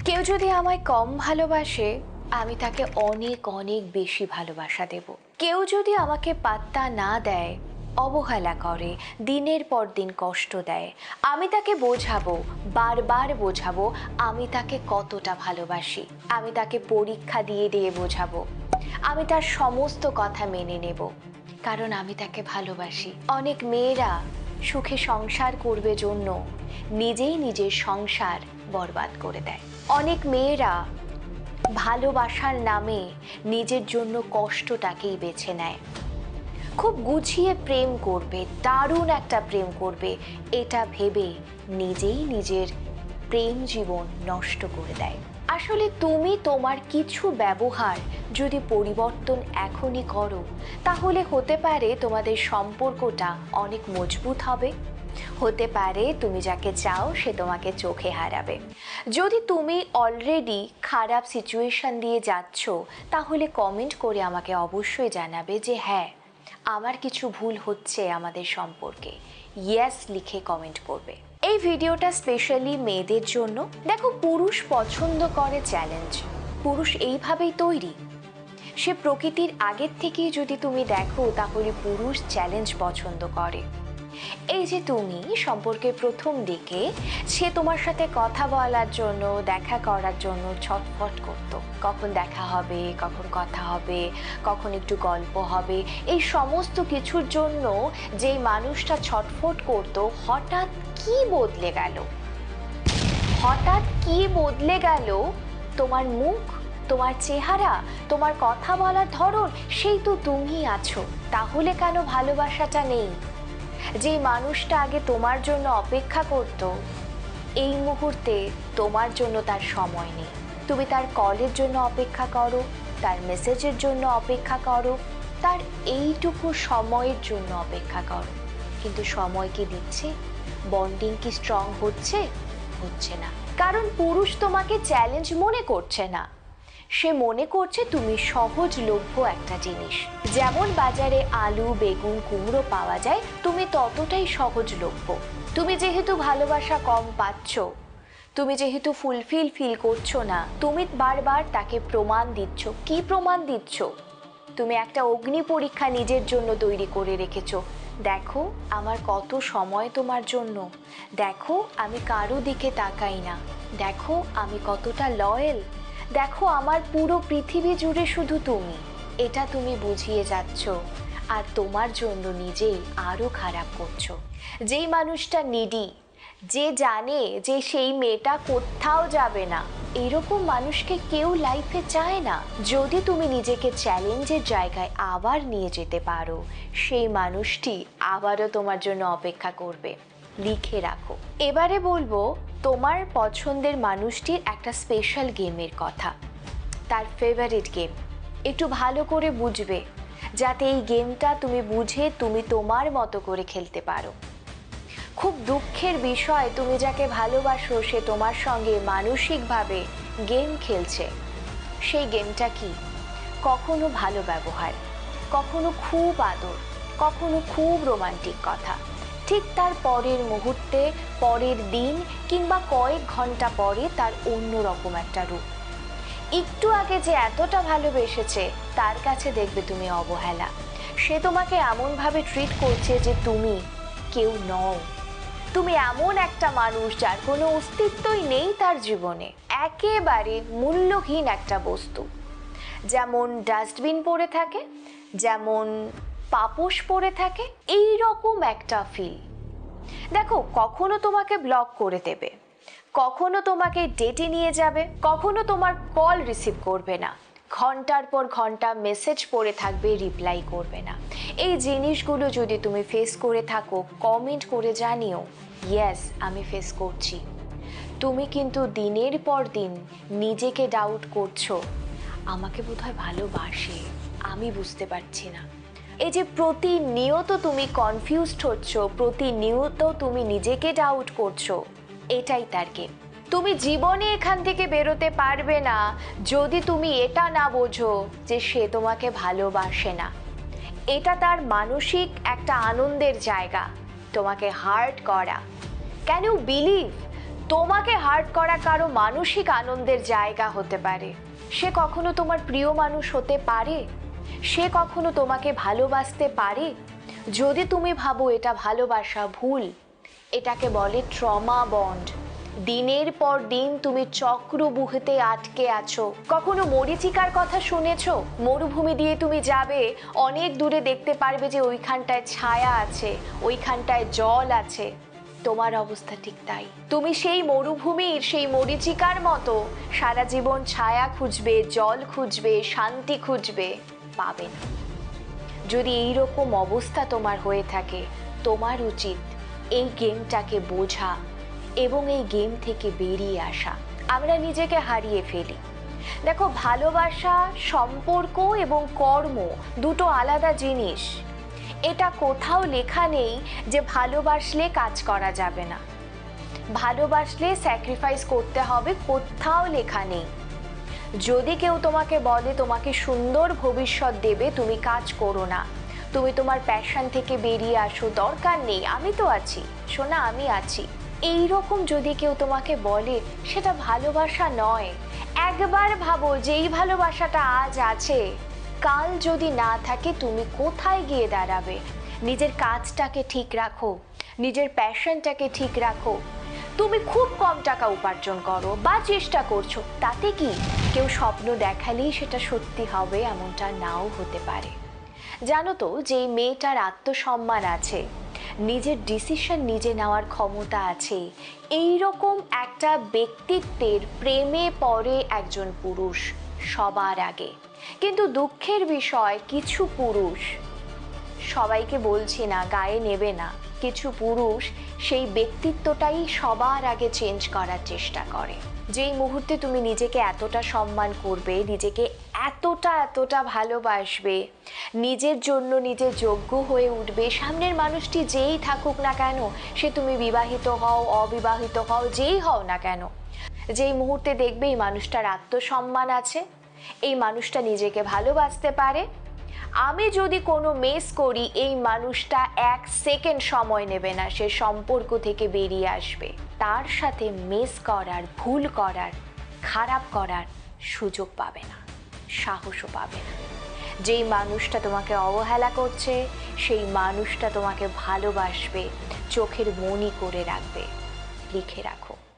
কেউ যদি আমায় কম ভালোবাসে, আমি তাকে অনেক অনেক বেশি ভালোবাসা দেব। কেউ যদি আমাকে পাত্তা না দেয়, অবহেলা করে, দিনের পর দিন কষ্ট দেয়, আমি তাকে বোঝাবো, বারবার বোঝাবো আমি তাকে কতটা ভালোবাসি। আমি তাকে পরীক্ষা দিয়ে দিয়ে বোঝাবো। আমি তার সমস্ত কথা মেনে নেব, কারণ আমি তাকে ভালোবাসি। অনেক মেয়েরা সুখে সংসার করবে জন্য নিজেই নিজের সংসার বরবাদ করে দেয়। অনেক মেয়েরা ভালোবাসার নামে নিজের জন্য কষ্টটাকেই বেছে নেয়। খুব গুছিয়ে প্রেম করবে, দারুণ একটা প্রেম করবে, এটা ভেবে নিজেই নিজের প্রেম জীবন নষ্ট করে দেয়। আসলে তুমি তোমার কিছু ব্যবহার যদি পরিবর্তন এখনই করো, তাহলে হতে পারে তোমাদের সম্পর্কটা অনেক মজবুত হবে। হতে পারে তুমি যাকে চাও সে তোমাকে চোখে হারাবে। যদি তুমি অলরেডি খারাপ সিচুয়েশন দিয়ে যাচ্ছ, তাহলে কমেন্ট করে আমাকে অবশ্যই জানাবে যে হ্যাঁ, আমার কিছু ভুল হচ্ছে আমাদের সম্পর্কে। ইয়েস লিখে কমেন্ট করবে। এই ভিডিওটা স্পেশালি মেয়েদের জন্য। দেখো, পুরুষ পছন্দ করে চ্যালেঞ্জ। পুরুষ এইভাবেই তৈরি। সে প্রকৃতির আগের থেকেই যদি তুমি দেখো, তাহলে পুরুষ চ্যালেঞ্জ পছন্দ করে। এই যে তুমি সম্পর্কের প্রথম দিকে সে তোমার সাথে কথা বলার জন্য, দেখা করার জন্য ছটফট করতো, কখন দেখা হবে, কখন কথা হবে, কখন একটু গল্প হবে, এই সমস্ত কিছুর জন্য যেই মানুষটা ছটফট করতো, হঠাৎ কি বদলে গেল? হঠাৎ কি বদলে গেল? তোমার মুখ, তোমার চেহারা, তোমার কথা বলার ধরন, সেই তো তুমি আছো। তাহলে কেন ভালোবাসাটা নেই? যে মানুষটা আগে তোমার জন্য অপেক্ষা করত, এই মুহূর্তে তোমার জন্য তার সময় নেই। তুমি তার কলের জন্য অপেক্ষা করো, তার মেসেজের জন্য অপেক্ষা করো, তার এইটুকু সময়ের জন্য অপেক্ষা করো, কিন্তু সময় কি দিচ্ছে? বন্ডিং কি স্ট্রং হচ্ছে? হচ্ছে না। কারণ পুরুষ তোমাকে চ্যালেঞ্জ মনে করছে না। সে মনে করছে তুমি সহজলভ্য একটা জিনিস। যেমন বাজারে আলু, বেগুন, কুমড়ো পাওয়া যায়, তুমি ততটাই সহজলভ্য। তুমি যেহেতু ভালোবাসা কম পাচ্ছ, তুমি যেহেতু ফিল করছো না, তুমি বারবার তাকে প্রমাণ দিচ্ছ। কি প্রমাণ দিচ্ছ? তুমি একটা অগ্নি পরীক্ষা নিজের জন্য তৈরি করে রেখেছো। দেখো আমার কত সময় তোমার জন্য, দেখো আমি কারো দিকে তাকাই না, দেখো আমি কতটা লয়াল, দেখো আমার পুরো পৃথিবী জুড়ে শুধু তুমি। এটা তুমি বুঝিয়ে যাচ্ছ, আর তোমার জন্য নিজেই আরো খারাপ করছো। যেই মানুষটা নিডি, যে জানে যে সেই মেয়েটা কোথাও যাবে না, এরকম মানুষকে কেউ লাইফে চায় না। যদি তুমি নিজেকে চ্যালেঞ্জের জায়গায় আবার নিয়ে যেতে পারো, সেই মানুষটি আবারও তোমার জন্য অপেক্ষা করবে। লিখে রাখো। এবারে বলবো তোমার পছন্দের মানুষটির একটা স্পেশাল গেমের কথা, তার ফেভারিট গেম। একটু ভালো করে বুঝবে, যাতে এই গেমটা তুমি বুঝে তুমি তোমার মতো করে খেলতে পারো। খুব দুঃখের বিষয়, তুমি যাকে ভালোবাসো সে তোমার সঙ্গে মানসিকভাবে গেম খেলছে। সেই গেমটা কি? কখনো ভালো ব্যবহার, কখনো খুব আদর, কখনো খুব রোমান্টিক কথা, ঠিক তার পরের মুহূর্তে, পরের দিন কিংবা কয়েক ঘন্টা পরে তার অন্য রকম একটা রূপ। একটু আগে যে এতটা ভালোবেসেছে, তার কাছে দেখবে তুমি অবহেলা। সে তোমাকে এমনভাবে ট্রিট করছে যে তুমি কেউ নও। তুমি এমন একটা মানুষ যার কোনো অস্তিত্বই নেই তার জীবনে, একেবারে মূল্যহীন একটা বস্তু। যেমন ডাস্টবিন পড়ে থাকে, যেমন পাপোশ পড়ে থাকে, এই রকম একটা ফিল। দেখো, কখনো তোমাকে ব্লক করে দেবে, কখনো তোমাকে ডেটে নিয়ে যাবে, কখনো তোমার কল রিসিভ করবে না, ঘন্টার পর ঘন্টা মেসেজ পড়ে থাকবে, রিপ্লাই করবে না। এই জিনিসগুলো যদি তুমি ফেস করে থাকো, কমেন্ট করে জানিও ইয়েস আমি ফেস করছি। তুমি কিন্তু দিনের পর দিন নিজেকে ডাউট করছো, আমাকে বোধহয় ভালোবাসে, আমি বুঝতে পারছি না। এই যে প্রতিনিয়ত তুমি কনফিউজড হচ্ছ, প্রতিনিয়ত তুমি নিজেকে ডাউট করছো, এটাই তার গেম। তুমি জীবনে এখান থেকে বেরোতে পারবে না যদি তুমি এটা না বোঝো যে সে তোমাকে ভালোবাসে না। এটা তার মানসিক একটা আনন্দের জায়গা, তোমাকে হার্ট করা। ক্যান ইউ বিলিভ তোমাকে হার্ট করা কারো মানসিক আনন্দের জায়গা হতে পারে, সে কখনো তোমার প্রিয় মানুষ হতে পারে, সে কখনো তোমাকে ভালোবাসতে পারে। যদি তুমি ভাবো এটা ভালোবাসা, ভুল। এটাকে বলে ট্রমা বন্ড। দিনের পর দিন তুমি চক্রবুহেতে আটকে আছো। কখনো মরীচিকার কথা শুনেছো? মরুভূমি দিয়ে তুমি যাবে, অনেক দূরে দেখতে পারবে যে ওইখানটায় ছায়া আছে, ওইখানটায় জল আছে। তোমার অবস্থা ঠিক তাই। তুমি সেই মরুভূমির সেই মরীচিকার মতো সারা জীবন ছায়া খুঁজবে, জল খুঁজবে, শান্তি খুঁজবে, পাবে না। যদি এইরকম অবস্থা তোমার হয়ে থাকে, তোমার উচিত এই গেমটাকে বোঝা এবং এই গেম থেকে বেরিয়ে আসা। আমরা নিজেকে হারিয়ে ফেলি। দেখো, ভালোবাসা, সম্পর্ক এবং কর্ম দুটো আলাদা জিনিস। এটা কোথাও লেখা নেই যে ভালোবাসলে কাজ করা যাবে না, ভালোবাসলে স্যাক্রিফাইস করতে হবে, কোথাও লেখা নেই। যদি কেউ তোমাকে বলে তোমাকে সুন্দর ভবিষ্যৎ দেবে, তুমি কাজ করো না, তুমি তোমার প্যাশন থেকে বেরিয়ে আসো, দরকার নেই, আমি তো আছি সোনা, আমি আছি, এই রকম যদি কেউ তোমাকে বলে, সেটা ভালোবাসা নয়। একবার ভাবো, যেই ভালোবাসাটা আজ আছে, কাল যদি না থাকে তুমি কোথায় গিয়ে দাঁড়াবে? নিজের কাজটাকে ঠিক রাখো, নিজের প্যাশনটাকে ঠিক রাখো। তুমি খুব কম টাকা উপার্জন করো বা চেষ্টা করছো, তাতে কি? কেউ স্বপ্ন দেখালেই সেটা সত্যি হবে এমনটা নাও হতে পারে। জানো তো, যে মেয়েটার আত্মসম্মান আছে, নিজের ডিসিশন নিজে নেওয়ার ক্ষমতা আছে, এই রকম একটা ব্যক্তিত্বের প্রেমে পড়ে একজন পুরুষ সবার আগে। কিন্তু দুঃখের বিষয়, কিছু পুরুষ, সবাইকে বলছি না, গায়ে নেবে না, কিছু পুরুষ সেই ব্যক্তিত্বটাই সবার আগে চেঞ্জ করার চেষ্টা করে। যেই মুহূর্তে তুমি নিজেকে এতটা সম্মান করবে, নিজেকে এতটা ভালোবাসবে, নিজের জন্য নিজে যোগ্য হয়ে উঠবে, সামনের মানুষটি যেই থাকুক না কেন, সে তুমি বিবাহিত হও, অবিবাহিত হও, যেই হও না কেন, যেই মুহূর্তে দেখবে এই মানুষটার আত্মসম্মান আছে, এই মানুষটা নিজেকে ভালোবাসতে পারে, আমি যদি কোনো মিস করি, এই মানুষটা 1 সেকেন্ড সময় নেবে না, সে সম্পর্ক থেকে বেরিয়ে আসবে। তার সাথে মিস করার, ভুল করার, খারাপ করার সুযোগ পাবে না, সাহসও পাবে না। যেই মানুষটা তোমাকে অবহেলা করছে, সেই মানুষটা তোমাকে ভালোবাসবে, চোখের মনি করে রাখবে। লিখে রাখো।